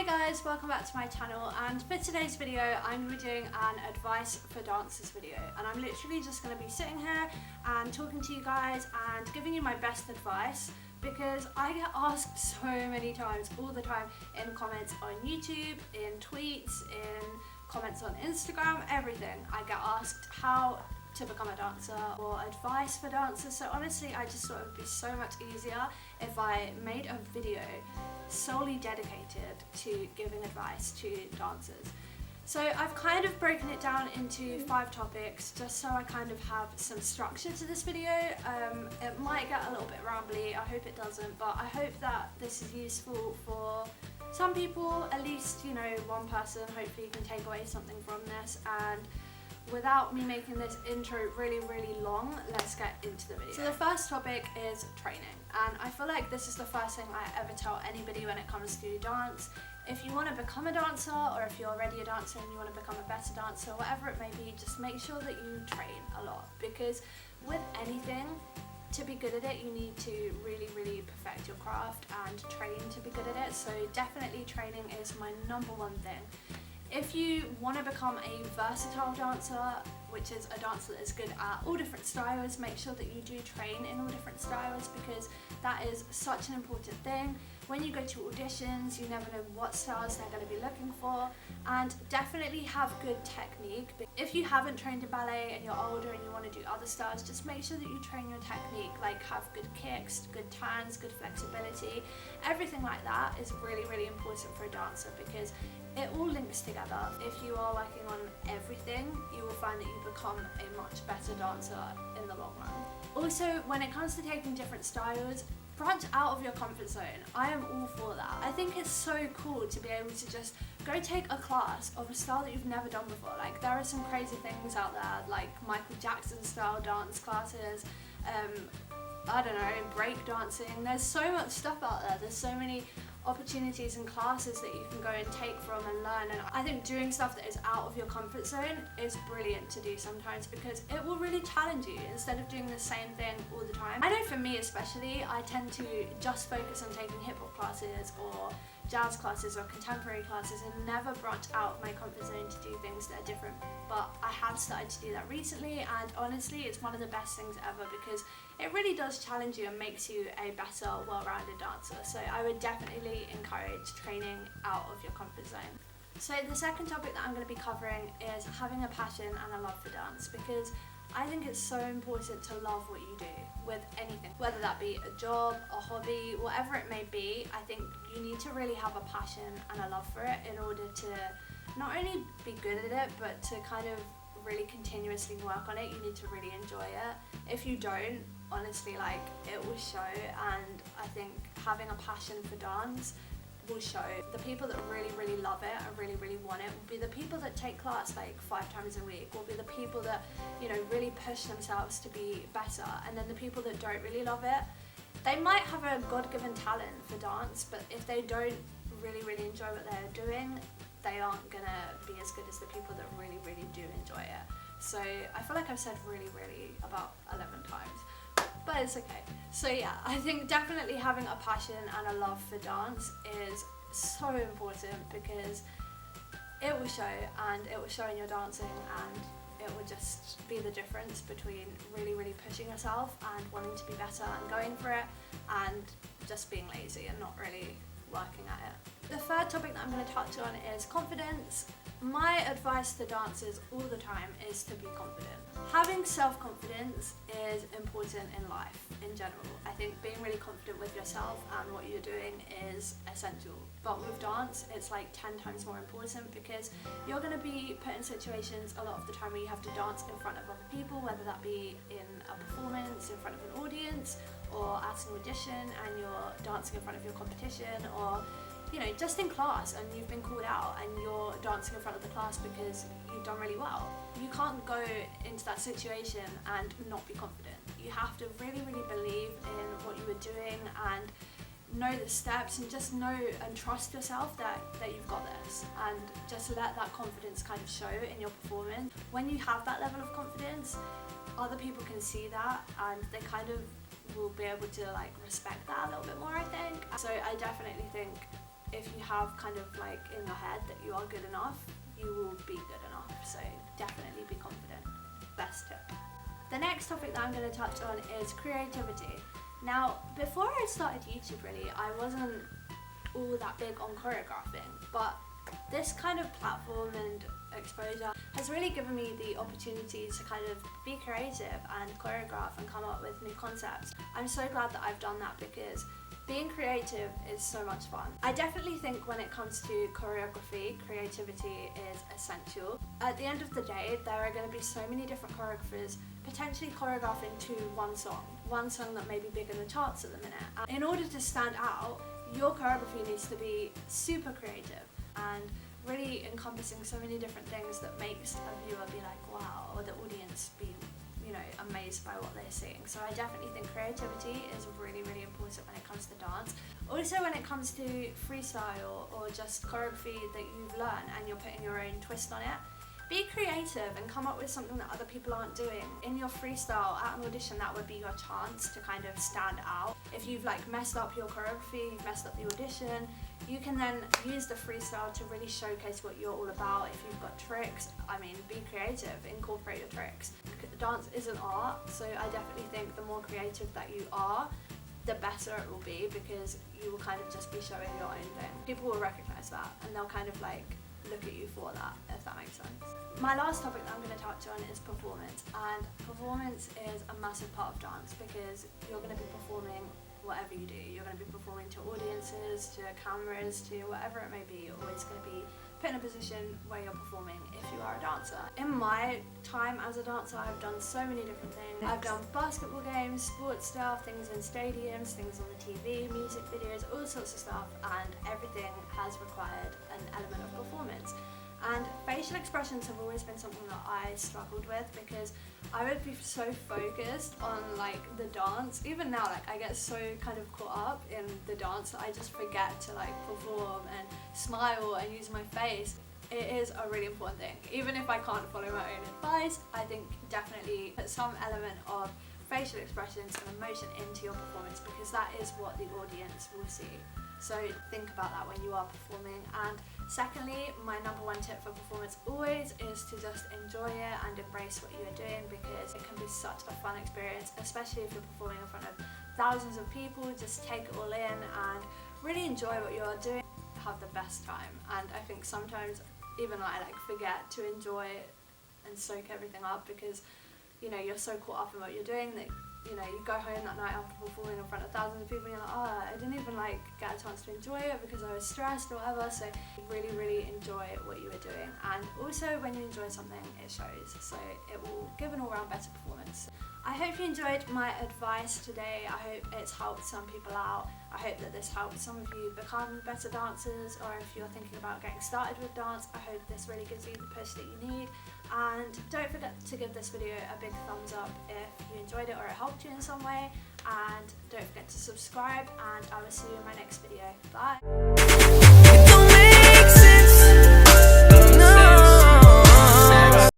Hi guys, welcome back to my channel, and for today's video I'm going to be doing an advice for dancers video, and I'm literally just going to be sitting here and talking to you guys and giving you my best advice, because I get asked so many times, all the time, in comments on YouTube, in tweets, in comments on Instagram, everything. I get asked how to become a dancer or advice for dancers. So honestly, I just thought it would be so much easier if I made a video solely dedicated to giving advice to dancers. So I've kind of broken it down into 5 topics just so I kind of have some structure to this video. It might get a little bit rambly, I hope it doesn't, but I hope that this is useful for some people, at least, you know, one person. Hopefully you can take away something from this, and without me making this intro really long, let's get into the video. So the first topic is training, and I feel like this is the first thing I ever tell anybody when it comes to dance. If you want to become a dancer, or if you're already a dancer and you want to become a better dancer, whatever it may be, just make sure that you train a lot, because with anything, to be good at it, you need to really perfect your craft and train to be good at it. So definitely training is my #1 thing. If you want to become a versatile dancer, which is a dancer that is good at all different styles, make sure that you do train in all different styles, because that is such an important thing. When you go to auditions, you never know what styles they're going to be looking for, and definitely have good technique. If you haven't trained in ballet and you're older and you want to do other styles, just make sure that you train your technique, like have good kicks, good turns, good flexibility. Everything like that is really important for a dancer, because it all links together. If you are working on everything, you will find that you become a much better dancer in the long run. Also, when it comes to taking different styles, branch out of your comfort zone. I am all for that. I think it's so cool to be able to just go take a class of a style that you've never done before. Like, there are some crazy things out there, like Michael Jackson style dance classes, I don't know, break dancing. There's so much stuff out there. There's so many opportunities and classes that you can go and take from and learn, and I think doing stuff that is out of your comfort zone is brilliant to do sometimes, because it will really challenge you instead of doing the same thing all the time. I know for me especially, I tend to just focus on taking hip hop classes or jazz classes or contemporary classes and never branch out of my comfort zone to do things that are different. But I have started to do that recently, and honestly it's one of the best things ever, because it really does challenge you and makes you a better, well-rounded dancer. So I would definitely encourage training out of your comfort zone. So the second topic that I'm going to be covering is having a passion and a love for dance, because I think it's so important to love what you do with anything, whether that be a job, a hobby, whatever it may be. I think you need to really have a passion and a love for it in order to not only be good at it, but to kind of really continuously work on it. You need to really enjoy it. If you don't, honestly, like, it will show. And I think having a passion for dance will show. The people that really love it and really want it will be the people that take class like 5 times a week, will be the people that, you know, really push themselves to be better. And then the people that don't really love it, they might have a God-given talent for dance, but if they don't really enjoy what they're doing, they aren't gonna be as good as the people that really do enjoy it. So I feel like I've said really about 11 times, but it's okay. So yeah, I think definitely having a passion and a love for dance is so important, because it will show, and it will show in your dancing, and it will just be the difference between really pushing yourself and wanting to be better and going for it, and just being lazy and not really working at it. The third topic that I'm going to touch on is confidence. My advice to dancers all the time is to be confident. Having self-confidence is important in life in general. I think being really confident with yourself and what you're doing is essential. But with dance, it's like 10 times more important, because you're going to be put in situations a lot of the time where you have to dance in front of other people, whether that be in a performance, in front of an audience, or at an audition, and you're dancing in front of your competition, or, you know, just in class and you've been called out and you're dancing in front of the class because you've done really well. You can't go into that situation and not be confident. You have to really believe in what you were doing and know the steps, and just know and trust yourself that you've got this, and just let that confidence kind of show in your performance. When you have that level of confidence, other people can see that, and they kind of will be able to like respect that a little bit more, I think. So I definitely think if you have kind of like in your head that you are good enough, you will be good enough. So definitely be confident. Best tip. The next topic that I'm going to touch on is creativity. Now, before I started YouTube really, I wasn't all that big on choreographing, but this kind of platform and exposure has really given me the opportunity to kind of be creative and choreograph and come up with new concepts. I'm so glad that I've done that because being creative is so much fun. I definitely think when it comes to choreography, creativity is essential. At the end of the day, there are going to be so many different choreographers potentially choreographing to one song that may be big in the charts at the minute. And in order to stand out, your choreography needs to be super creative and really encompassing so many different things that makes a viewer be like, wow, or the audience be, amazed by what they're seeing. So I definitely think creativity is really, really important when it comes to dance. Also when it comes to freestyle or just choreography that you've learned and you're putting your own twist on it, be creative and come up with something that other people aren't doing. In your freestyle at an audition, that would be your chance to kind of stand out. If you've messed up your choreography, you've messed up the audition, you can then use the freestyle to really showcase what you're all about. If you've got tricks, be creative, incorporate your tricks. Dance is an art, so I definitely think the more creative that you are, the better it will be, because you will kind of just be showing your own thing. People will recognize that and they'll kind of look at you for that, if that makes sense. My last topic that I'm going to touch on is performance, and performance is a massive part of dance because you're going to be performing whatever you do. You're going to be performing to audiences, to cameras, to whatever it may be. You're always going to be put in a position where you're performing if you are a dancer. In my time as a dancer, I've done so many different things. I've done basketball games, sports stuff, things in stadiums, things on the TV, music videos, all sorts of stuff, and everything has required an element of performance. And facial expressions have always been something that I struggled with because I would be so focused on the dance. Even now, I get so kind of caught up in the dance that I just forget to perform and smile and use my face. It is a really important thing. Even if I can't follow my own advice, I think definitely put some element of facial expressions and emotion into your performance because that is what the audience will see. So think about that when you are performing. And secondly, my number one tip for performance always is to just enjoy it and embrace what you are doing because it can be such a fun experience, especially if you're performing in front of thousands of people. Just take it all in and really enjoy what you are doing. Have the best time. And I think sometimes even I forget to enjoy and soak everything up because you're so caught up in what you're doing that you go home that night after performing in front of thousands of people and you're like, I didn't even get a chance to enjoy it because I was stressed or whatever. So really, really enjoy what you were doing. And also when you enjoy something, it shows. So it will give an all-round better performance. I hope you enjoyed my advice today. I hope it's helped some people out. I hope that this helped some of you become better dancers, or if you're thinking about getting started with dance, I hope this really gives you the push that you need. And don't forget to give this video a big thumbs up if you enjoyed it or it helped you in some way. And don't forget to subscribe, and I will see you in my next video. Bye!